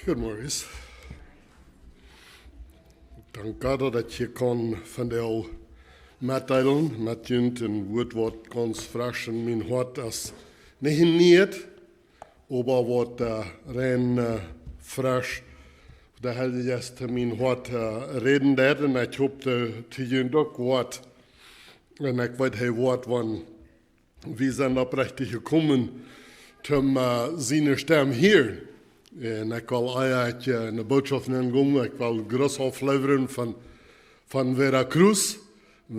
Goedemorgen. Dank God dat je kon van de meddelen met junt en woord wat kans fraschen mijn hart als niet niet, aber wat rein frasch de hele geste mijn hart reden deed en ik hoop te junt ook wat en ik weet hij wat van wie zijn oprechtig gekomen om zijn stem hier. En ik wil eigenlijk een boodschap nemen. Ik wil groot afleveren van Veracruz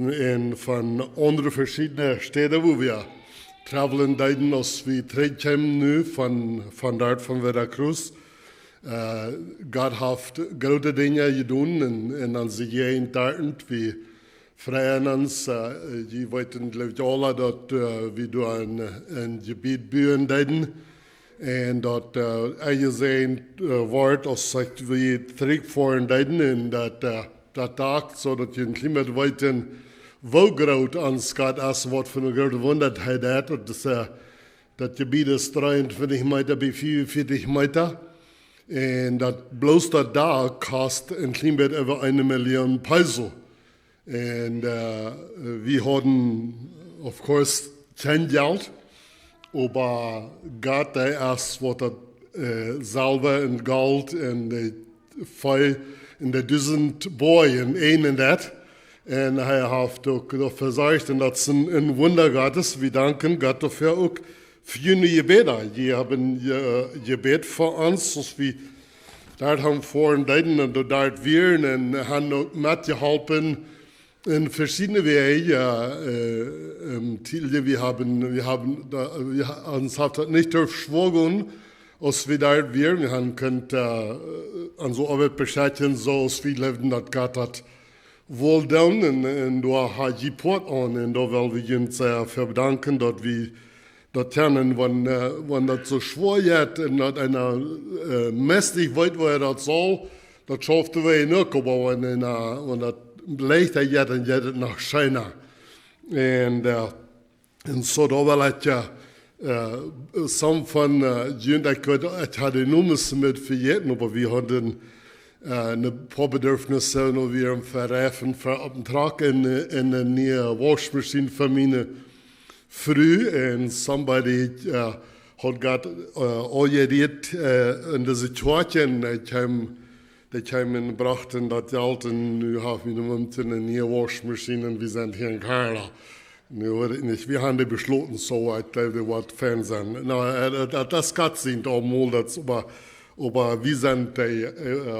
en van andere verschillende steden waar we travelen deiden als we terugkomen nu van daar van Veracruz. God heeft grote dingen gedaan en dan zie je in taart we vrijen ons. Je weten geloof ik alle dat we door een gebied buren deiden. En dat gezien wordt als we terugvoeren deiden en dat dacht zodat je een klimaat weten wo groot aanschat als wat van een grote wonder hij deed. Dat gebied is 23 meter bij 44 meter. En dat bloos dat daar kost een klimaat over 1 miljoen peso. En we hadden of course geen geld. Aber Gott, der erst wat dat zilver en goud en de feu en de 1000 boeien en dat. En hij heeft ook ervoor gezorgd en dat is een wonder Gottes. We danken God dafür ook voor jullie gebeden. Je hebben gebed voor ons, zoals we daar hebben voor en deiden en daar weer en hebben ook met geholpen. In verschiedene wegen, uns hat das nicht durchschwogen, als wir da wir haben könnt an so Arbeit beschäftigen, so als wir leben, dass Gott hat wohl tun und da hat die Port an und da will wir uns für bedanken, dass wir das kennen, wenn das so schwer wird und dass einer mächtig weit, wo das soll, das schafft wir nicht, aber wenn das leichter jet en jet nach China. En zo daar wil ik some van ik had de nummers met vergeten, maar we hadden een paar bedürfnissen en we een verreifen voor op een trak in een nieuwe wasmachine voor mijn vrouw. En somebody had got al gereed in de situatie. Die kwamen und brachten das Geld und nu haben wir momentan eine neue Waschmaschine und wir sind hier in Karla. Wir haben beschlossen, so ich glaube, was Fernsehen. Das kann sein, aber wir sind die,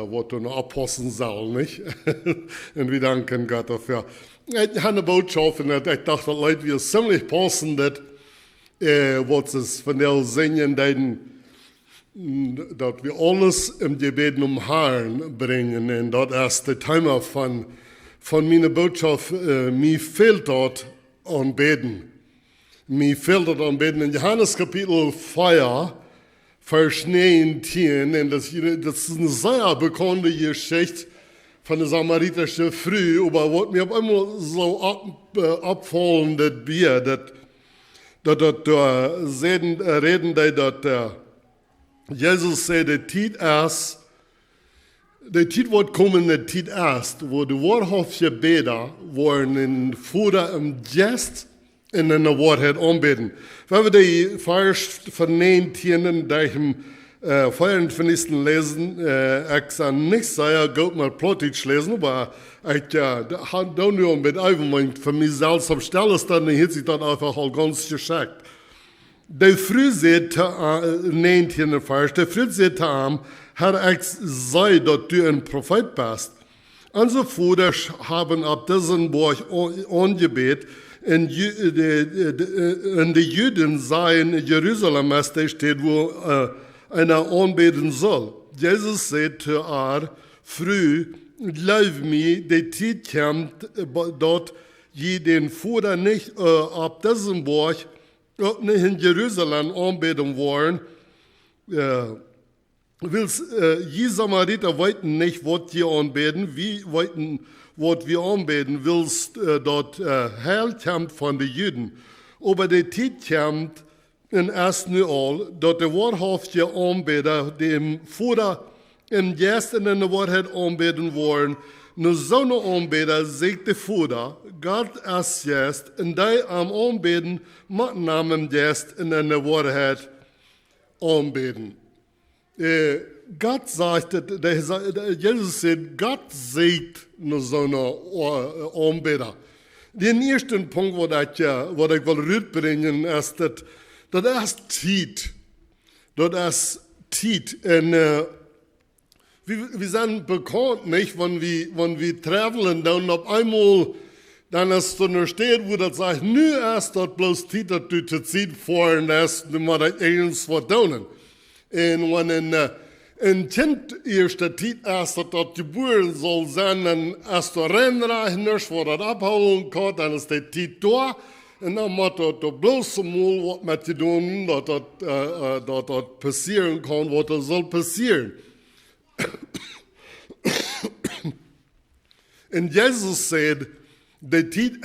was du noch abpassen soll, nicht? Und wir danken Gott dafür. Ich habe eine Botschaft und ich dachte, Leute, wir ziemlich passen, dass was es von der Singen dass wir alles im Gebet Herrn bringen. Und das ist der Thema von meiner Botschaft. Mir fehlt dort an Beten. Mir fehlt dort an Beten. In Johannes Kapitel 4, Vers 19, und das ist eine sehr bekannte Geschichte von der samaritischen Frau, aber was mir immer so abfallen, das Bier, dass reden, dass Jesus zei, de tijd wordt komen, de tijd erst, wo de woordhaftige beder worden in voeder een gest en in de woordheid aanbidden. Wenn wir die Vers von 19 durch den 24. lesen, ich kann nicht sagen, gut mal Plotitsch lesen, aber ich habe nur mit Eiferung für mich selbst am Stelle dann hat sich dann einfach all ganz geschickt. De Frau sagte, 19. Vers, de Frau sagte ihm, Herr, ich sei, dass du ein Prophet bist. Unsere Väter haben ab diesem Buch angebet, und die Juden seien in Jerusalem, als da steht, wo einer anbeten soll. Jesus sagte zu ihr, Frau, glaub mir, die Zeit kommt, dort je den Vater nicht ab diesem Buch auch nicht in Jerusalem anbeten wollen, je Samariter wollten nicht, was wir anbeten, wir wollten, was wir anbeten, willst dort Heil kommt von den Juden. Aber die Zeit kommt in ersten All, dass der wahrhaftige Anbeter dem Vater en gästen in de waarheid aanbeden worden, nu zo'n aanbeder zegt de Vader, God als gäst, en die am aanbeden, met namen gäst in de waarheid aanbeden. Gott sagt, Jesus sagt, Gott sieht nur so eine Anbeter. Den ersten Punkt, was ich will rüberbringen, ist, das ist Zeit. Das ist Zeit. Und wir sind bekannt, nicht, wenn wir traveln, dann auf einmal, dann ist so eine Stadt, wo das sagt, nu ist das bloß Zeit, dass du zur Zeit fahren lässt, du musst irgendwas was tun. Und wenn ein Kind erste Zeit ist, dass das geboren soll sein, dann ist der Rennreich nicht, wo das abholen kann, dann ist die Zeit da. Und dann muss das bloß mal was mit dir tun, dass das passieren kann, was das soll passieren. Und Jesus sagt, die Zeit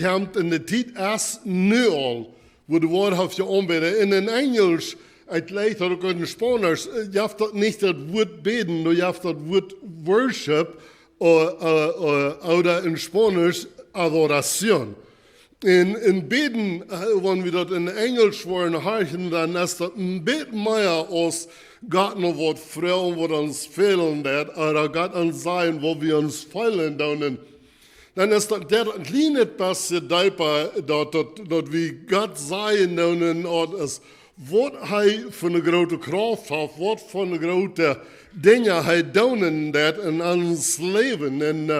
kommt und die Zeit ist nu al, wo die Wort auf die Anbeter. In Englisch, ich leicht auch in Spanisch, je habt das nicht das Wort beten, nur je habt das Wort Worship oder in Spanisch Adoration. In Beten, wenn wir das in Englisch wollen, heißen, dann ist das ein bisschen mehr als Gott noch was fragen, was uns fehlen wird, oder Gott uns sagen, wo wir uns fehlen. Dann ist das der kleine bisschen deeper, dass wir Gott sagen, ist, was er für eine große Kraft hat, was für eine große Dinge er tun wird in uns Leben.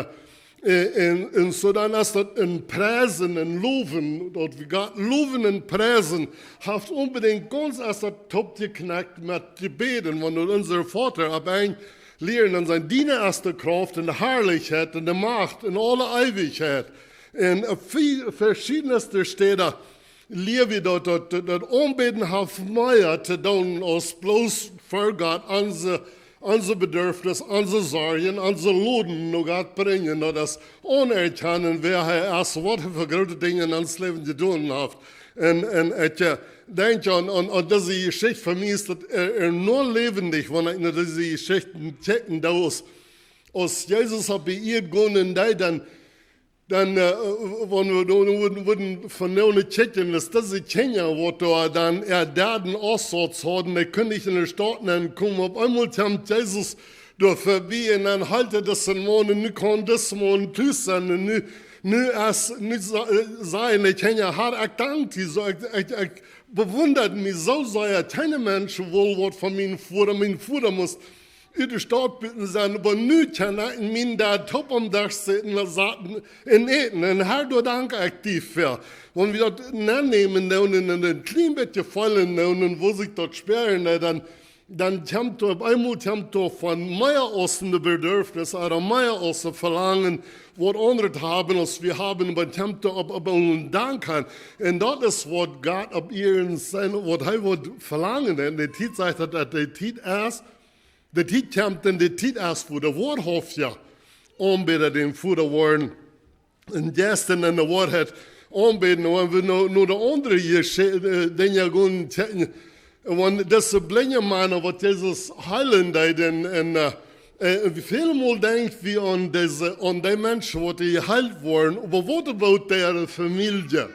Und so dann ist das in Preisen, in Loven, dass wir Gott loben und preisen, hat unbedingt ganz erst das Top geknackt mit Gebeten, wenn unser Vater ab ein lehren an sein Diener erste Kraft und die Herrlichkeit und die Macht und alle Ewigkeit. Und viel verschiedenste Städte lehren wir dort, das Anbeten hat mehr zu tun, als bloß für Gott unsere Bedürfnisse, unsere Sorgen, unsere Loden noch Gott bringen, das anerkennen, wer er ist, was er für große Dinge in uns Leben getan hat. Und ich denke an diese Geschichte, für mich ist das nur lebendig, wenn ich diese Geschichten checken darf. Als Jesus hat beirrt gehen, dann wenn wir von der checken, dass diese Kinder, die dann Daten Aussatz hatten, die können nicht in den Staaten kommen. Auf einmal kommt Jesus da vorbei und dann haltet das in Mann und nu kann das Mann tüß sein und nu sagen, ich kann ja hart erkannt, ich bewundert mich so sehr, keine Menschen wohl, was von meinem Vater muss in der Stadt bitten sein, aber nu kann ich mir da top am Dach sitzen und sagen, in eten, und halt du Dank aktiv für. Wenn wir das nehmen und in ein klein bisschen fallen und wo sich das sperren, dann kommt auf einmal von mehr aus dem Bedürfnis oder mehr aus dem Verlangen, was andere haben, als wir haben, aber kommt auf einen Dank an. Und das ist, was Gott auf ihren Sein, was er verlangen. Und die Zeit sagt, dass die Zeit erst, die Zeit kommt und die Zeit erst, wo der Wort hofft, ja, anbeten den Vater worden. Und gestern in der Wahrheit anbeten, und wenn wir nur die andere Dinge gehen, wenn das blinde Männer, was Jesus heilen, wie viele Mal denkt wir an die Menschen, die geheilt wurden, aber was about ihre Familie?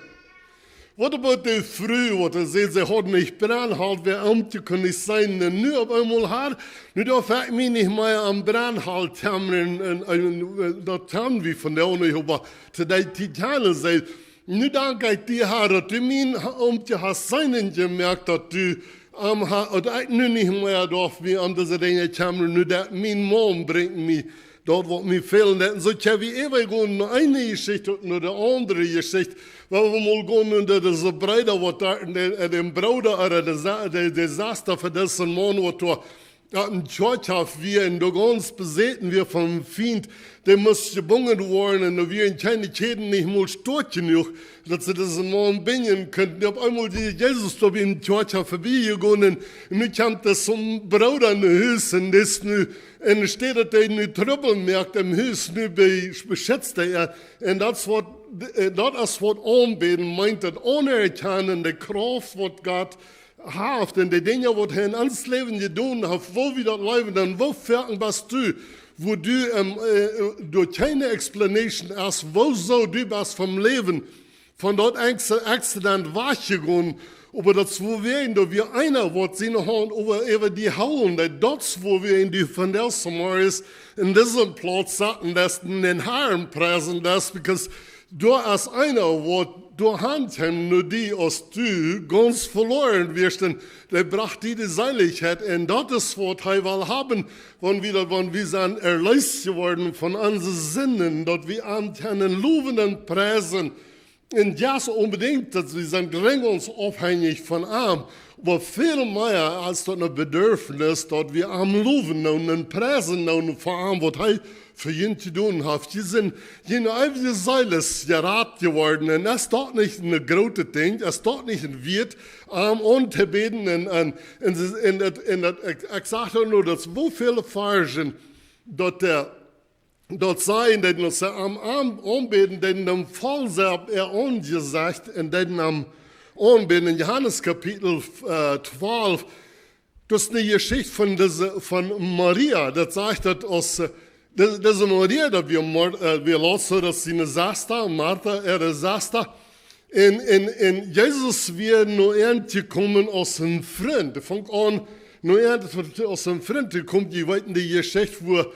Was about die Frau, die sie hat nicht Brandhalt, wer Amte kann nicht sein, nur auf einmal hat, nur darf ich mich nicht mehr am Brandhalt haben, das haben wir von der Uni, aber zu der Titane sagt, nur danke ich dir, Herr, dass du mein Amte hast sein gemerkt, dass du und ich nu nicht mehr darf, wie an diese Dinge kommen, nur dass mein Mann bringt mich dort, wo mir fehlen. Und so kann wir immer gehen, eine Geschichte und nur die andere Geschichte. Weil wir mal gehen und diese Brüder, was da, den Bruder oder der Desaster für diesen Mann, was da in Church haben wir in der ganz besäten wir vom Feind, der muss gebungen worden und wir in keine Schäden nicht mal stark genug, dass sie diesen Mann bringen könnten. Auf einmal die Jesus da in Church vorbeigegangen und nu kommt das zum Bruder in den Haus und das nu, und steht, dass er nu Trüppel merkt im Haus, nu beschätzt er. Und das ist, was Anbeten meint, das anerkennen, die Kraft, was Gott haft en de dingen wat hij in ons leven gedaan heeft, wo we dat leven, dan wo verken bist du, wo du door keine explanation als wo zo du bist vom Leben, von dort accident weggegangen, aber das wo wir in der wir einer wird sehen haben über die Hauen, dort wo wir in die von der Samaris in diesem Platz saßen, das in den Herren preisen, das because du als einer wird du hand hem nur die als du ganz verloren wirst, denn der bracht die Seiligkeit und das ist was er will haben, wenn wir sind erlöst geworden von unseren Sinnen, dort wir antennen loben und preisen. Und ja, so unbedingt, dass wir sind gering uns abhängig von ihm, aber viel mehr als das ein Bedürfnis, dass wir am loben und preisen und von ihm, was er für ihn zu tun hat. Die sind eine Seile gerat geworden und das ist doch nicht ein großes Ding, das ist doch nicht ein Wert, und zu beten ich sage nur, dass so viele Fargen, dort sein, denn uns am Anbeten, denn am Fall selbst angesagt, und dann am Anbeten in Johannes Kapitel 12, das ist eine Geschichte von Maria, das sagt, dass diese Maria, dass wir lassen, dass sie eine Sasta, Martha, Sasta, in Jesus wir nur gekommen aus einem Freund, fängt an, nur aus einem Freund kommt, die weiten die Geschichte,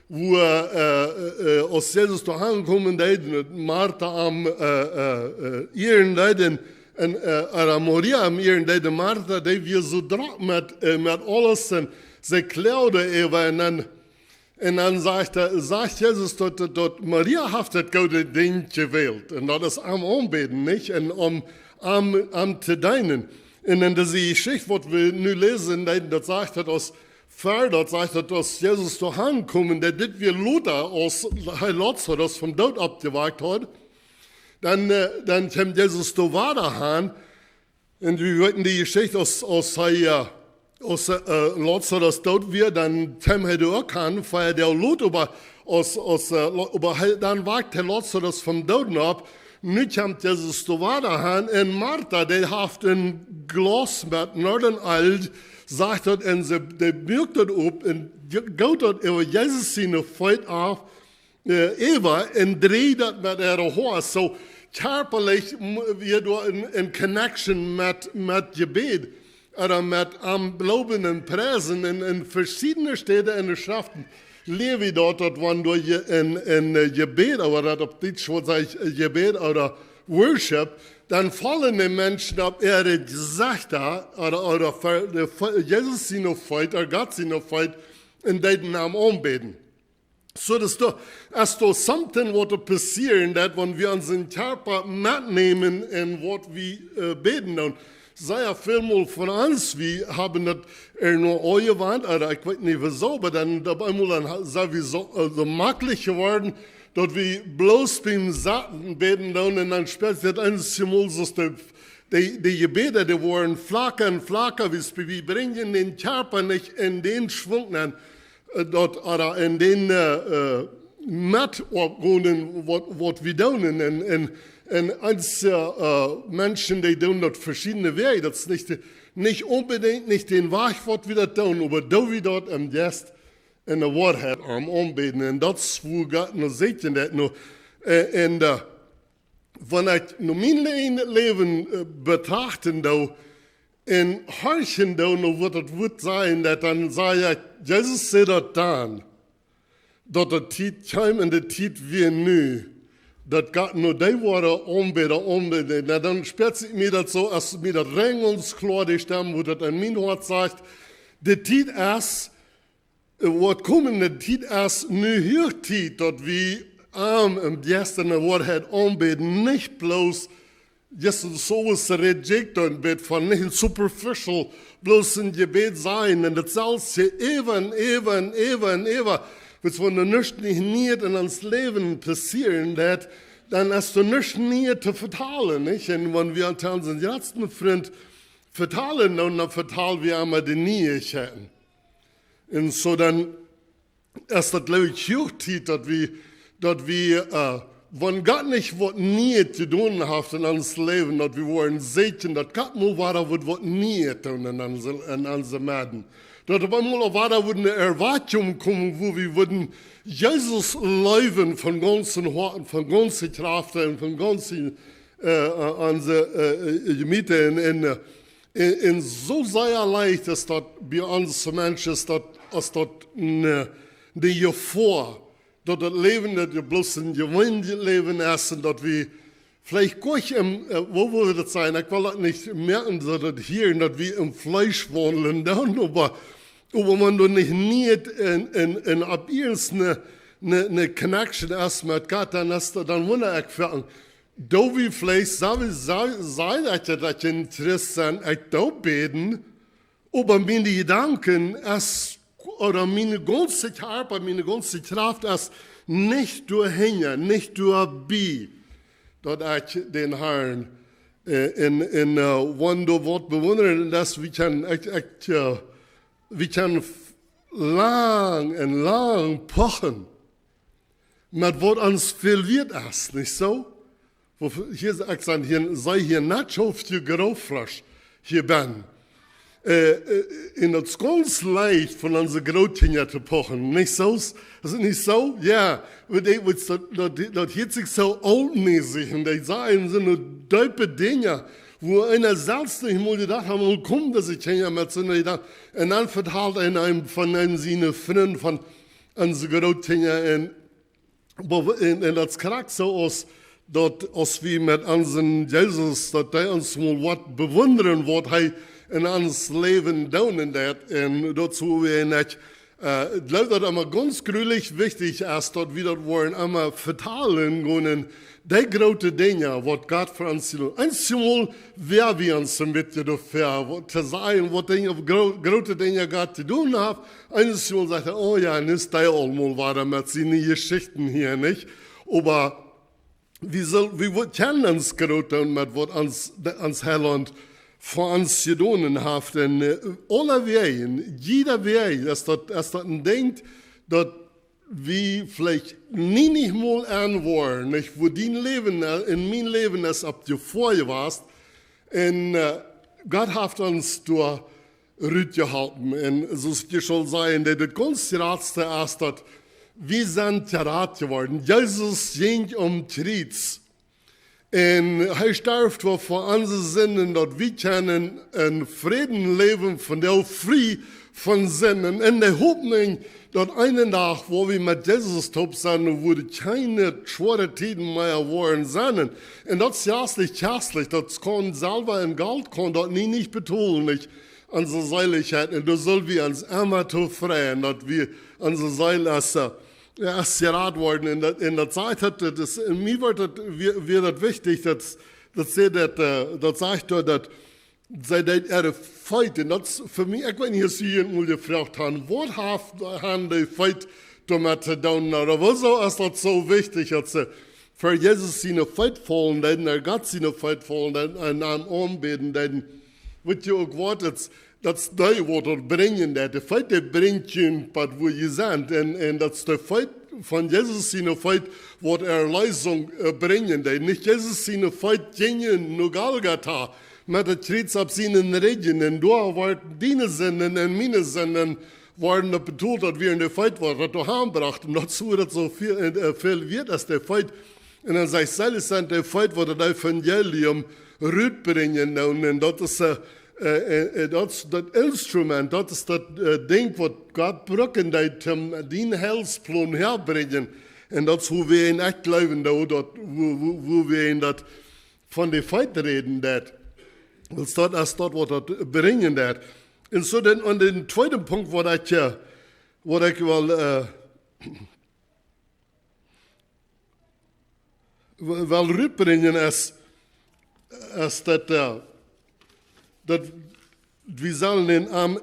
wo als Jesus da angekommen ist, Martha am ihren Leiden, und Maria am ihren Leiden, Martha, die wir so drauf mit alles, und sie klaute eben, und dann sagt Jesus, dass Maria hat das gute Ding gewählt, und das ist am Anbeten, nicht, und am zu dienen. Und in dieser Geschichte, was wir nun lesen, das sagt, dass Vater sagt, dass Jesus da ankommen, der dit wir Luther aus Lazarus das vom Tod abgewagt hat, dann kommt Jesus da weiter und wir wollten die Geschichte aus Lazarus Tod wird, dann kommt er da auch weil der Luther aber dann wagt der Lazarus vom Tod ab, nun kommt Jesus da weiter und Martha, die hat ein Glas mit Norden alt, sagt dat en ze buigt dat op en gaat dat over Jezus zijn voet af, Eva, en dreht dat met haar haar. So körperlich wir da in Connection mit Gebet oder mit am Glauben und Preisen in verschiedenen Städten in der Schriften lebe ich dort, wann du in Gebet, oder das auf Deutsch sage ich Gebet oder Worship, dann fallen die Menschen ab ihre Gesichter oder Jesus sie noch feit, oder Gott sie noch feit, in den Namen anbeten. So dass da something what passieren, that wenn wir unseren Körper mitnehmen in was wir beten, und sehr vielmal von uns, wir haben das nur angewandt, oder ich weiß nicht wieso, aber dann dabei mal sind wir so möglich geworden, dass wir bloß beim Satten beten und dann später das einzige Mal, dass die Gebete, die waren flacher und flacher, wir bringen den Körper nicht in den Schwung, dort, oder in den Mattorganen, was wir tun, und als Menschen, die tun das verschiedene Wege, das ist nicht unbedingt nicht den Weg, was wir da tun, aber da wir dort am Gast in der Wahrheit am Anbeten, und das, wo Gott noch sieht, und das noch, und wenn ich noch mein Leben betrachten, da, in horchen da, noch was das wird sein, dann sage ich, Jesus sagt das dann, dass der Zeit kommt und der Zeit wie nu, dass Gott nur die Worte anbeten, dann spürt sich mir das so, als mir das Ring uns klar die Stimme, wo das in mein Wort sagt, die Zeit ist, was kommen, die Zeit ist nu hier Zeit, dass wir im ersten Wort anbeten, nicht bloß Jesus sowas reject und bet von nicht superficial, bloß ein Gebet sein, und das soll sich even. Wenn du nichts nicht in uns Leben passieren, dann hast du nichts nie zu vertalen, nicht? Und wenn wir an unseren letzten Freund vertalen, dann vertalen wir einmal die Niechkeiten. Und so dann ist das, glaube ich, Hochzeit, dass wir wenn Gott nicht was nie zu tun hat in uns Leben, dass wir wollen sehen, dass Gott nur wird was nie tun in unserem Leben. Dass aber mal weiter eine Erwartung kommen, wo wir würden Jesus leben von ganzen Herzen, von ganzer Kraft und von ganzen Gemüter in so sehr leicht, dass das bei uns Menschen ist, dass das die Gefahr, dass das Leben, das wir bloß ein Gemeindeleben ist, und dass wir vielleicht gar nicht wo würde das sein? Ich will das nicht merken, dass hier, dass wir im Fleisch wandeln, aber man doch nicht in ab eine Connection ist mit Gott, dann wundere ich fragen, da wir vielleicht sagen, dass ich interessant ich da beten, aber meine Gedanken ist, oder meine ganze Arbeit, meine ganze Kraft ist nicht durchhängen, nicht durchbi, dass ich den Herrn wenn du Wort bewundern, dass wir können lang und lang pochen, mit was uns viel wird ist, nicht so? Hier sagt man, sei hier nicht so viel Grauflasch, hier bin. In das ganz leicht von unseren Großkindern zu pochen, nicht so? Ist es nicht so? Ja, das hört sich so altmäßig und die sagen so eine döpe Dinge, wo einer selbst nicht mal gedacht hat, wo kommt das ich hier mit so einer Gedanke. Und dann verteilt einem von einem seine Freunde von unseren Großkindern und das kriegt so aus, dass wir mit unseren Jesus, dass der uns mal was bewundern, was er in uns Leben tun und dazu wir nicht, ich glaube, dass immer ganz gründlich wichtig ist, dass wir das wollen immer verteilen können, die großen Dinge, was Gott für uns tut. Einmal, wer wir uns damit dafür, zu sagen, was große Dinge Gott zu tun hat. Einmal sagt er, oh ja, nicht der einmal weiter mit seinen Geschichten hier, nicht? Aber wir kennen uns gerade mit was uns Heiland für uns getan hat. Und alle Wegen, jeder Weg, dass das denkt, dass wir vielleicht nicht mal wollen, nicht, wo dein Leben, in mein Leben ist, ab du vorher warst. Und Gott hat uns durch Rüt gehalten. Und so ist es schon sein, dass das ganz Ratste ist, dass wir sind gerat geworden. Jesus ging Kreuz. Und er starb für unsere Sünden, dass wir können in Frieden leben, von der frei von Sünden. In der Hoffnung, dass einen Tag, wo wir mit Jesus top sind, würde keine schwere Zeiten mehr worden sein. Und das ist herzlich, das kann selber in Geld, kann das nicht betonen, nicht unsere Seiligkeit. Und da sollen wir uns immer zu freuen, dass wir unsere Seil ist gerat worden. In der Zeit hat das, mir wird das wichtig, dass sagt, dass sei das Feit, und das für mich, ich wenn ich sie mal gefragt haben, was haben die Feit damit zu tun, oder wieso ist das so wichtig, dass sie für Jesus seine Feit fallen, denn Gott seine Feit fallen, denn an anbeten, denn wird ja auch wartet, dass die, was das bringen, die Feit, die bringt ihn, wo ihr seid, und das der Feit von Jesus seine Feit, was Erlösung bringen, denn nicht Jesus seine Feit gingen nur Golgatha, mit der Kreuz ab seinen Regen, und da waren deine Sünden und meine Sünden, waren betont, dass wir in der Feit waren, dass du heimbracht, und dazu, dass so viel wird, als der Feit, und dann sagt es, der Feit, wo das Evangelium rüt bringen, und das ist das Instrument, das ist das Ding, was Gott brücken, den Heilsplan herbringen. Und das, wo wir ihn echt glauben, wo wir ihn das von der Feit reden, das ist das, was das bringen. Und so und den zweiten Punkt, wo ich will rüberbringen, ist dass wir sollen den am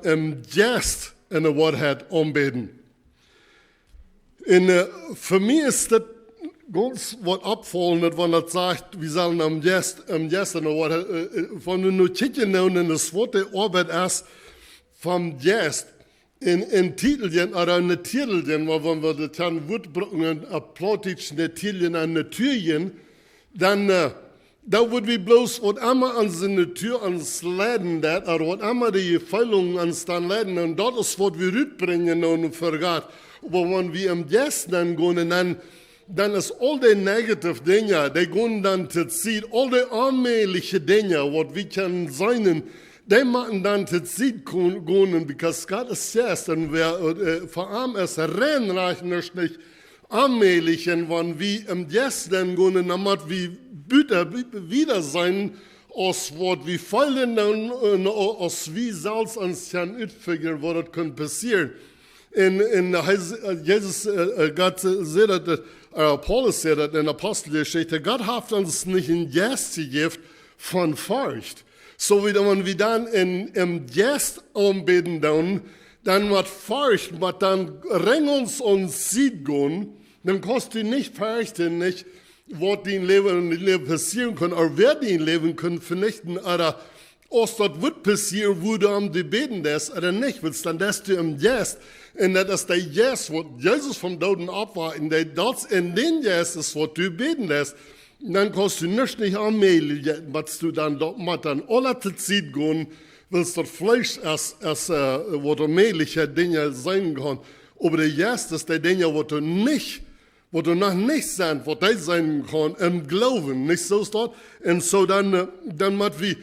Geist in der Wahrheit anbeten. Und für mich ist das ganz was abfallend, wenn das sagt, wir sollen am Geist in der Wahrheit, wenn wir nur kicken in das Wort der Arbeit ist vom Geist, in Titelchen oder in Titelchen, wenn wir das dann Wort brauchen, plötzlich in Titelchen an der Türchen, dann da wird wir bloß, was immer an seine Tür ans Läden, oder was immer die Gefällungen ans dann Läden, und das ist, was wir rüberbringen und vergeht. Aber wenn wir im Gästen dann gehen, dann ist all die negative Dinge, die gehen dann zu ziehen, all die allmähliche Dinge, was wir können sein, die machen dann zu ziehen gehen, because Gott ist erst, und wer vor allem ist, reinreichen ist nicht allmählich, und wenn wir im Gästen gehen, dann macht wir wieder sein, aus was wir fallen, aus wie Salz ans Jan utfigern, was das kann passieren. In Jesus, Gott sagt, Paulus sagt in der Apostelgeschichte, Gott hat uns nicht ein Geist gegeben von Furcht. So wie wenn wir dann im Geist anbeten, dann mit Furcht, dann ring uns und sieht gehen, dann kannst du nicht fürchten, nicht, was dein Leben passieren kann, oder wer dein Leben kann vernichten, oder was dort wird passieren, wo du am beten das oder nicht willst, dann dass du im Geist, und das ist der Geist, was Jesus vom Toten abwarten, das in den Geist ist, was du beten lässt, dann kannst du nicht anmelden, was du dann dort mit dann alle Zeit gehen, willst dort Fleisch als was allmähliche Dinge sein kann, aber der Geist ist der Dinge, wo du noch nicht sein, wo das sein kann, im Glauben, nicht so ist dort, und so dann mit wie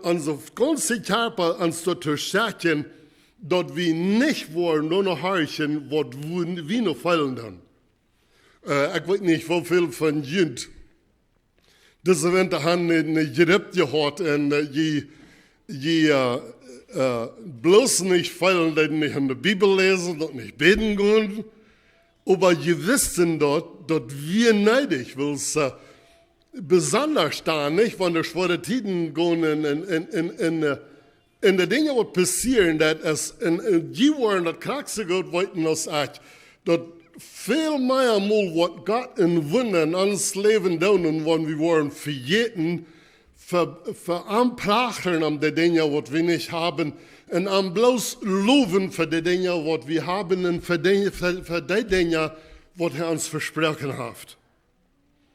unser ganzer Körper uns zu stärken, dort wir nicht wollen, nur noch horchen, was wir noch fallen dann. Ich weiß nicht, wie viel von Jünd diese Winter haben eine Gerippe gehört, und bloß nicht fallen, die nicht in der Bibel lesen, dort nicht beten gehen, aber wir wissen dort wir neidig, weil es besonders da nicht, wenn die schwere Tiden gehen in der Dinge, was passieren, dass die wollen das Kraxe Gott wollten aus euch, dort viel mehr mal, was Gott in Wunder ans Leben tun, und wenn wir wollen verjeten, veranprachen an die Dinge, was wir nicht haben, und am bloß loben für die Dinge, was wir haben, und für die Dinge, was er uns versprochen hat.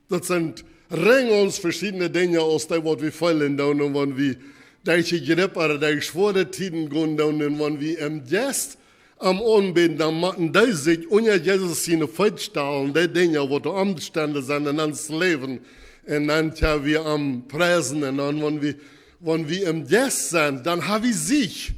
Das sind uns verschiedene Dinge aus dem, was wir fallen, und wenn wir welche Gerippe oder die schwere Tiden gehen, und wenn wir im Geist am Anbeten, dann machen die sich ohne Jesus seine Feitstellen, die Dinge, die die Umstände sind in uns Leben, und dann haben wir am Preisen, und dann, wenn wir im Geist sind, dann haben wir sich.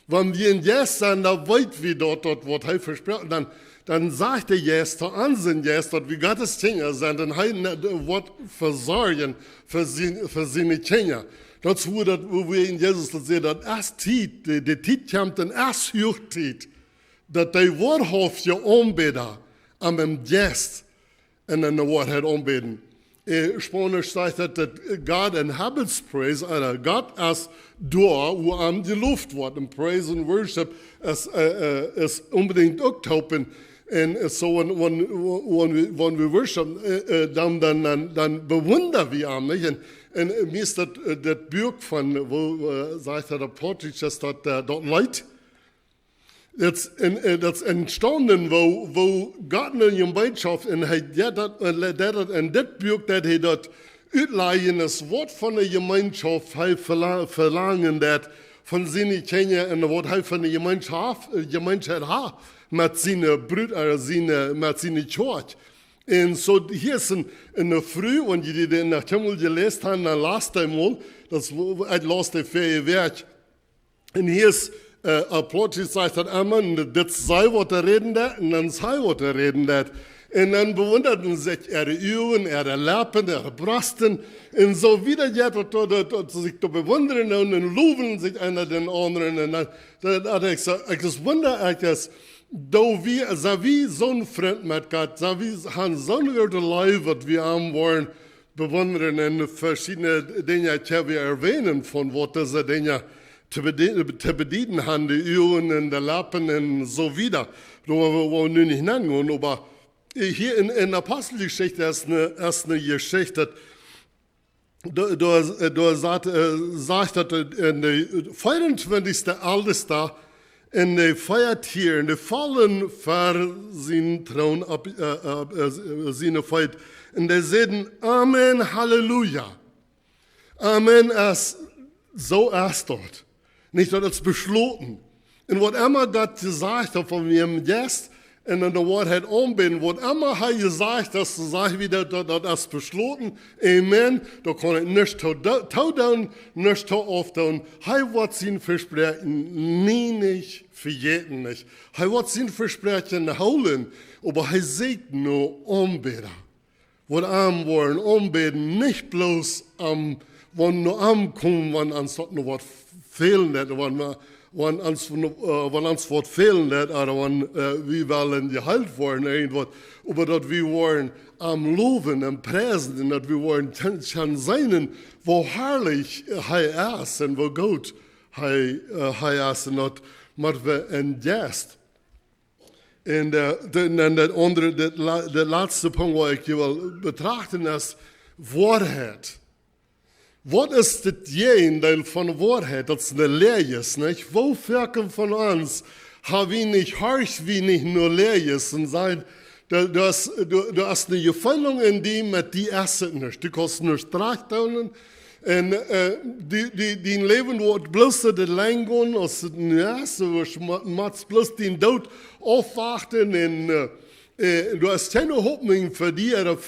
Wenn wir im Geist sind, dann weit wir dort, was er versprochen, dann sagt der Geist zu unseren Geist, dass wir Gottes Kinder sind, und er wird versorgen für seine Kinder. Das wo wir in Jesus sehen, dass erst die Zeit kommt, und erst Höchzeit, dass die wahrhaftige Anbeter am Geist und in der Wahrheit anbeten. Spanisch sagt, dass God inhabits praise, oder Gott ist da, wo die Luft wird. Und Praise and Worship ist unbedingt auch taupen. Und so, wenn wir worshipen, dann bewundern wir ihn, nicht? Und mir ist das Buch von, wo sagt der Portugies, dass dort Leid, das entstanden, wo Gott eine Gemeinschaft, und in das Buch, das er dort utleihen, das Wort von der Gemeinschaft verlangen, das von seinen Kindern, und was er von der Gemeinschaft hat, mit seinen Brüdern, mit seiner Kirche. Und so hier ist in der Früh, wenn die den nach Himmel gelesen haben, dann lasst einmal, das lasst der für Werk. Und hier ist plötzlich sagt er immer, das sei, was er reden hat, und dann sei, was er reden hat. Und dann bewunderten sich ihre Augen, ihre Lippen, ihre Brüsten, und so wieder jetzt sich zu bewundern und loben sich einer den anderen. Und dann hat er gesagt, ich wundere, dass wie so ein Freund mit Gott, wie han so ein gute Leib, was wir haben wollen, bewundern und verschiedene Dinge, die wir erwähnen, von was diese Dinge zu bedienen haben, die Augen und die Lippen und so wieder. Da wollen wir nicht hingehen, aber hier in der Apostelgeschichte ist eine Geschichte, da sagt, dass in der 24. Älteste En de feiert hier, en de fallen voor zijn troon op zijn feit. En de zeiden, Amen, Halleluja. Amen is zo is dat. Niet dat het besloten. En wat immer dat gezegd heeft van wie hem jest, en dan de waarheid aanbinden, wat immer hij gezegd heeft, dan zeg ik weer dat is besloten. Amen. Da kan ik niets doen, niets afdoen. Hij wordt zijn versprechen niet vergeten nicht. Hij wordt zijn versprechen houden, aber hij zegt nur aanbidden. Wat arm worden, aanbidden, niet bloß wanneer nur arm komen, wanneer ons nog wat fehlen, wanneer ons wat fehlen, oder wanneer we willen geheilt worden, irgendwas, aber dat we worden am loven en prijzen, en dat we worden kan zijn, wo herrlich hij is, en wo goed hij is, en dat maar we een jest. En dat andere, de laatste punt waar ik je wil betrachten is waarheid. Wat is het deel van waarheid? Dat is de leerjes, niet? Wo werken van ons hebben we niet hard, wie niet nur leerjes en zijn. Er is een gevulling in die met die essen niet. Die kosten niet terugdoen. En die leven wordt bloos de lijn gaan als het nu is. We moeten bloos die dood afwachten. En er is geen hoop voor die en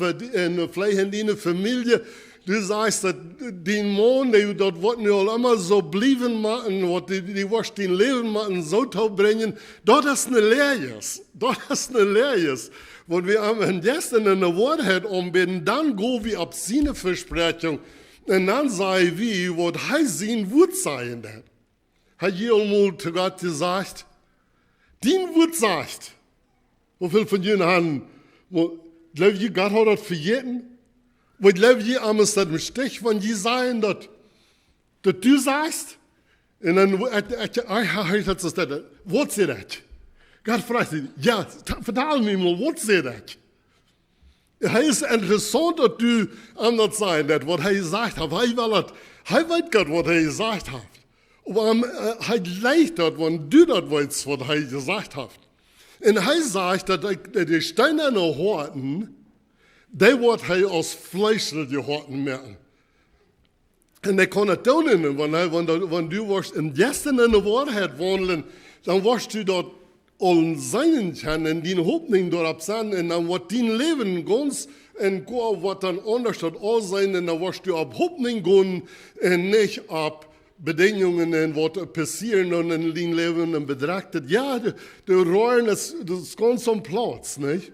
vielleicht in die familie. Du sagst, dat die man, dat wordt nu al immer zo blijven maken, wat die wordt die leven maken zo te brengen, dat is een leerjes. Dat is een leerjes. Want we hebben gestern in de waarheid aanbidden, dan gaan we op zijn verspreching. En dan zeggen we, wat hij zijn woord zijn dat. Hat je allemaal te God gezegd? Die woord zegt. Hoeveel van jullie hebben, geloof je, God had dat vergeten? Wat geloof je, anders dat een stich van je zijn dat du sagst? En dan, wat zei dat? God vraagt, ja, vertel me mal, wat zei dat? Hij is interessant dat du anders zijn dat, wat hij gezegd heeft. Hij weet God wat hij gezegd heeft. Maar hij lijkt dat, want du dat weet wat hij gezegd heeft. En hij zegt dat de steinerne Horten, die wordt hij als vleeselijke Horten merken. En dat kan het doen, want du was in gestern in de waarheid wandelen, dan was du dat al zijn kan en die hoopning daarop zijn, en dan wordt die leven gans, en wat dan anders dat al zijn, en dan was du op hoopning gaan, en niet op bedingingen en wat passieren en die leven en bedraagt. Ja, de roeren is ganz am Platz, nicht?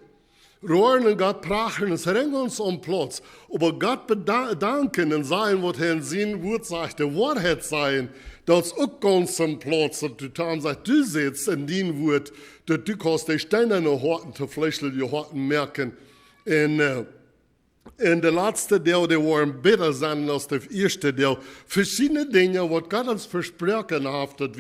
Roeren en God prachen, es rennt uns am Platz. Aber Gott bedanken und sagen, was er in sein Wort sagt, die Wahrheit sein, das ist auch ganz am Platz, dass du dann sagst, du sitzt in dem Wort, dass du kannst die steinerne Horten, die fleischliche Horten merken. Und der letzte Teil, die waren besser sein als der erste Teil. Verschiedene Dinge, was Gott uns versprochen hat, dass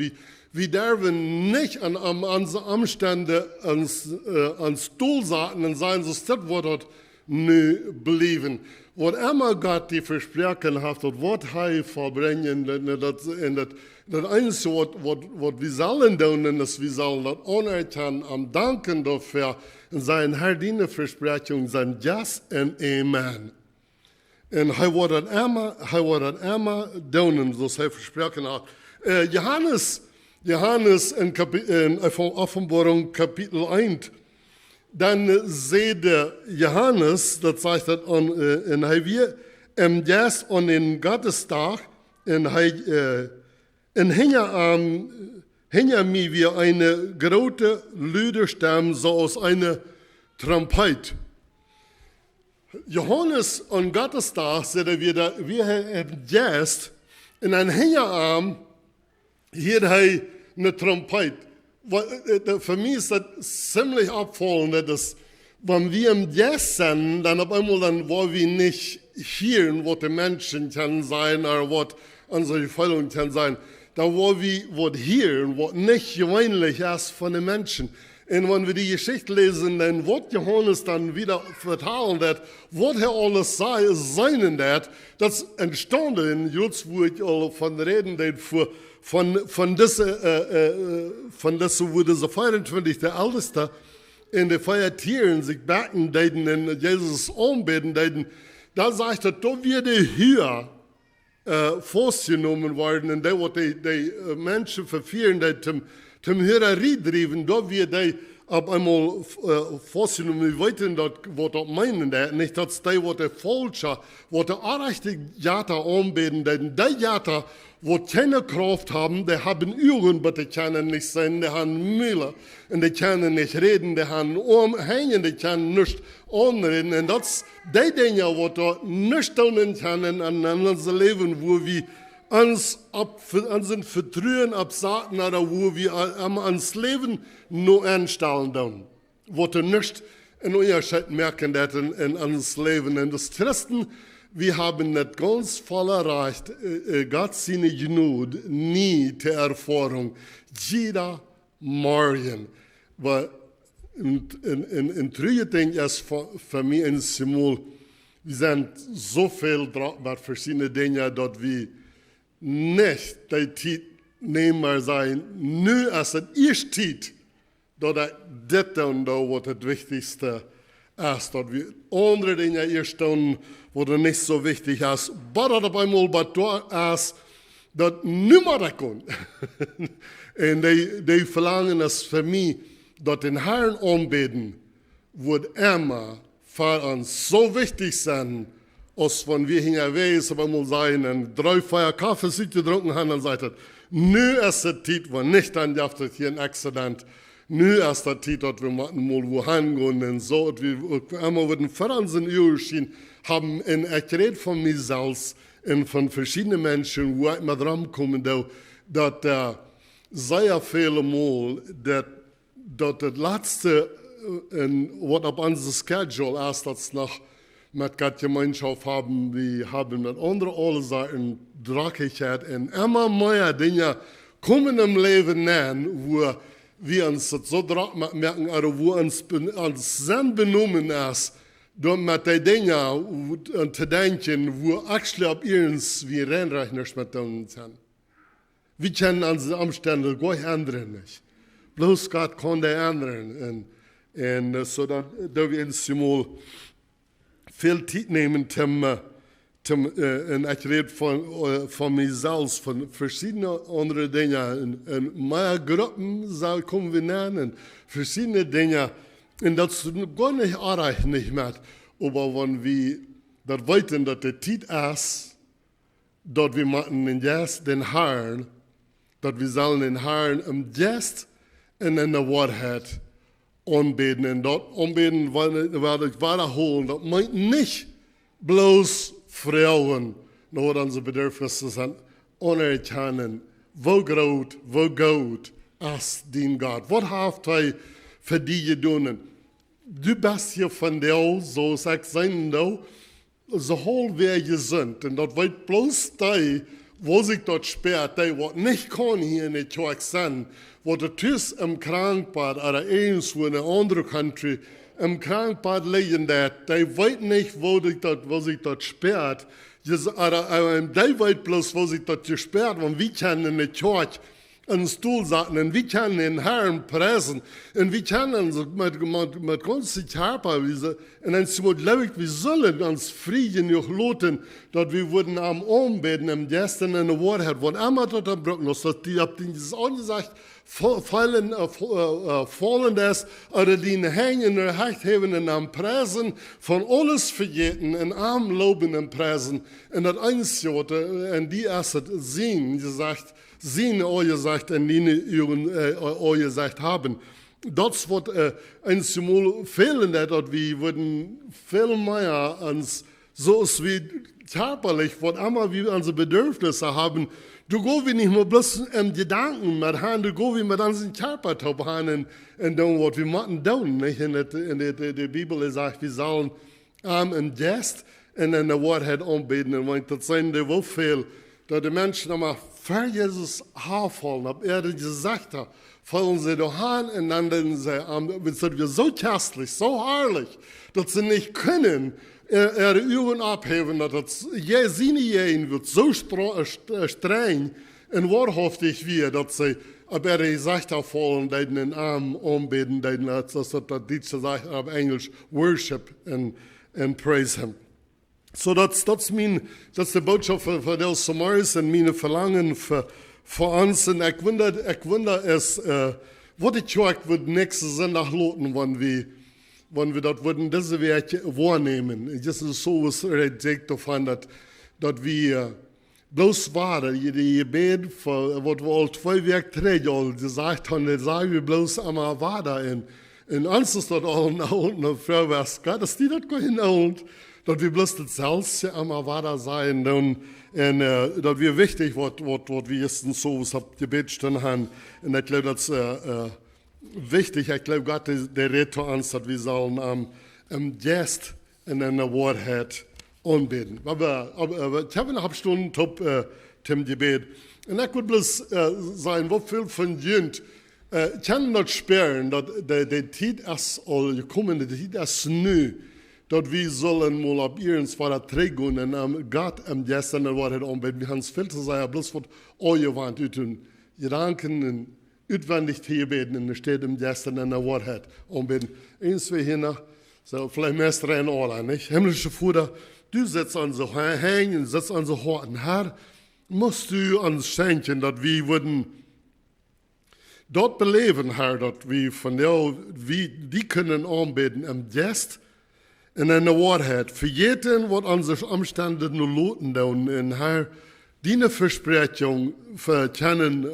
wir dürfen nicht an unsere Umstände ans Stuhl saßen und sagen, so das wird das nicht bleiben. Was immer Gott die versprochen hat, das wird er verbringen. Das Einzige, was wir sollen tun, ist, wir sollen das anerkennen und danken dafür. Und sein herdiene Versprechung sind Yes und Amen. Und er wird das immer tun, so er versprochen hat. Johannes in Offenbarung Kapitel 1, dann seht Johannes, das sagt das und er wir yes an den Gottestag und hinter mir wie eine große Lüderstamm, so aus einer Trompet. Johannes an Gottestag sagt wir haben yes in ein Hinterarm hier eine Trompet. Für mich ist das ziemlich abfallend, dass wenn wir im Yes sind, dann auf einmal dann wollen wir nicht hören, was die Menschen kann sein oder was unsere Gefühle kann sein. Da wollen wir was hören, was nicht gewöhnlich ist von den Menschen. Und wenn wir die Geschichte lesen, dann wird Johannes dann wieder vertalen, dass was er alles sei, seinen das entstanden, jetzt wo ich von reden, von dieser, wo diese 24 der Älteste in den Feiertieren sich backen daten und Jesus anbeten daten, da sagt er, da wird hier festgenommen worden und da wird die Menschen verführen, die zum Hierarchie driven, da wird die ab einmal festgenommen, wir wissen, was das meinen, nicht, dass die, was die Falsche, was die Arrechte Jata anbeten, die Jata, wo keine Kraft haben, die haben Augen, aber die können nicht sehen, die haben Mühle, und die können nicht reden, die haben Arme hängen, die können nicht anreden. Und das die Dinge, die da nicht tun können an unserem Leben, wo wir uns vertrauen ab Satan oder wo wir ans Leben nur anstellen dann. Wo wir nicht in Unterschied merken in unserem Leben. Und das Christen, wir haben nicht ganz voll erreicht, Gott seine Gnade, nie die Erfahrung, jeder Morgen. Weil in drei Dingen ist für mich ein Symbol, wir sind so viel drauf mit verschiedenen Dingen, dass wir nicht die Zeit nehmen sein, nur als es ist Zeit, dass das dann da, was das Wichtigste ist, dass wir andere Dinge erst tun, was nicht so wichtig ist, aber das einmal da ist, das nicht mehr kommt. Und die verlangen es für mich, dass den Herrn anbeten, wird immer für uns so wichtig sein, als wenn wir hinterwegs aber mal sein und 3 Feier Kaffee getrunken haben, dann sagt er, nu ist die Zeit, wo nicht dann jaft es hier ein Accident, nu ist die Zeit, dass wir mal wo hingehen und so, und wir immer mit den Fransen überschien, haben in Erkret von mir selbst und von verschiedenen Menschen, wo ich mal dran komme, dass sehr viele Mal, dass das letzte, was auf unserem Schedule ist, das noch mit Gott Gemeinschaft haben, wir haben mit anderen alle Seiten Dreckigkeit und immer mehr Dinge kommen im Leben an, wo wir uns das so drauf merken, oder wo uns Sinn benommen ist, mit den Dingen zu denken, wo actually ab uns wir reinrechnen mit uns sind. Wir kennen unsere Umstände gar ändern nicht. Bloß Gott kann die ändern. Und so dass wir uns mal viel Zeit nehmen, und ich rede von mir selbst, von verschiedenen anderen Dingen. In meiner Gruppen kommen wir nennen, verschiedene Dinge. Und das gar nicht erreicht nicht mehr. Aber wenn wir das wissen, dass die Zeit ist, dass wir machen den Herrn, dass wir sollen den Herrn im Geist und in der Wahrheit anbeten. Und dort anbeten werde ich wiederholen. Das meint nicht bloß Frauen, nur unsere Bedürfnisse sind, anerkennen, wo groß, wo gut ist dein Gott. Was hat er für die getan? Du bist hier von dir, so sagt sein du, so whole wir gesund. Und das wird bloß die, wo sich dort sperrt, die, was nicht kann hier in der Kirche sein, wo du tust im Krankbad oder irgendwo in einer anderen Country im Krankbad liegen, die weiß nicht, wo sich dort sperrt. Oder die weiß bloß, wo sich dort gesperrt, und wir können in der Kirche einen Stuhl setzen, und wir können den Herrn pressen, und wir können mit ganzem Körper, und dann glaube ich, wir sollen uns Frieden noch loten, dass wir wurden am Anbeten, im Gestern in der Wahrheit, wo immer dort am Brücken ist, dass die, habt dieses angesagt, fallen ist, oder die hängen in Hecht haben und am Preisen, von alles vergeten, und am Loben und Preisen, und das Einzige, und die erst sehen, gesagt, sehen, gesagt, und die gesagt haben. Das wird ein Symbol fehlen, dass wir würden viel mehr uns, so ist wie körperlich, was immer wir unsere Bedürfnisse haben. Du gehst wie nicht nur bloß im Gedanken mit haben, du gehst wie mit unseren Körper haben und dann, was wir machen, tun. Nicht? In der Bibel sagt, wir sollen im Geist und in der Wahrheit anbeten. Und das sind die viel, dass die Menschen immer für Jesus herfallen, ob gesagt hat, fallen sie doch an und dann denken sie, sind wir so kästlich, so herrlich, dass sie nicht können, ihre Üben abheben, dass seine Jähen wird so streng und wahrhaftig wird, dass sie, ob gesagt hat, fallen, die in den Arm anbeten, das ist das Deutsche sagt auf Englisch, worship and praise him. So, das ist die Botschaft für die Samaris und meine Verlangen für uns. Und ich wundere es, was ich würde nächsten Sonntag loten, wenn wir das würden, diese Werke wahrnehmen. Das ist so, was ich davon, dass wir bloß waren, die Gebet, was wir all 2 Wochen gesagt haben, das sagen wir bloß einmal weiter. Und uns ist das all und Frau was Gott, dass die das gehen dass wir bloß das Salz einmal weiter sein und dass wir wichtig, was wir jetzt so was Gebet haben. Und ich glaube, das ist wichtig. Ich glaube, Gott der redet uns, dass wir sollen am Gest in der Wahrheit anbeten. Aber ich habe eine halbe Stunde zum Gebet. Und ich würde bloß sagen, was viel von Jünd kann nicht sperren, dass die Zeit ist gekommen, die Zeit ist neu, dass wir sollen mal ab ihrens Vater trägen und Gott am Gest in der Wahrheit anbeten. Wir haben es viel zu sagen, bloß was euer Wand üten, Gedanken und utwendig hier beten und steht im Gest in der Wahrheit anbeten. Eins wir hier noch, so vielleicht Meister in alle, nicht? Himmlische Vater, du sitzt an so hängen, sitzt an so harten Herr, musst du uns schenken, dass wir würden dort beleben, Herr, dass wir von dir, die können anbeten am Gest in der Wahrheit. Für jeden, was unsere Umstände nur loten, und Herr, deine Versprechung können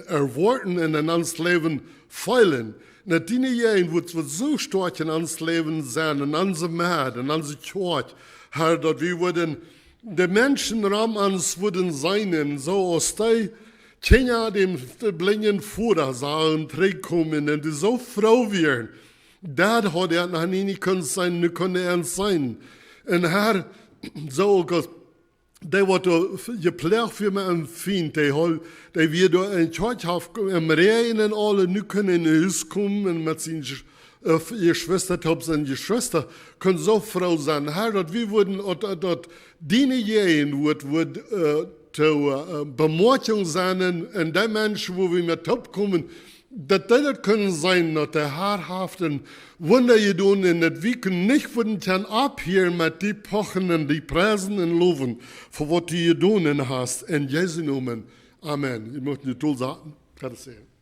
erwarten und in uns Leben feilen. Nicht deine Jähen wird so stark in uns Leben sein, in unser Mäd, in unser Kirche, Herr, dass wir würden, die Menschen ram uns würden sein, so aus der Kinder dem blinden Vater sahen, kommen und die so froh wären. Das hat noch nie können sein, nu konnte er sein. Und Herr, so die wird gepflegt für mich empfiehlt, die wird in Kirche im Regen und alle, nu können in Haus kommen und mit seinen Geschwister, seine Geschwister, können so froh sein. Herr, dass wir würden, dass deine Jähen wird Bemerkung sein, und die Menschen, wo wir mit Top kommen, dass das können sein, dass der haarhaften Wunder tun und dass wir nicht würden kann abhören mit die Pochen und die Preisen und Loben, für was du tun hast. In Jesu Namen. Amen. Ich möchte die Tool sagen. Kann das sehen.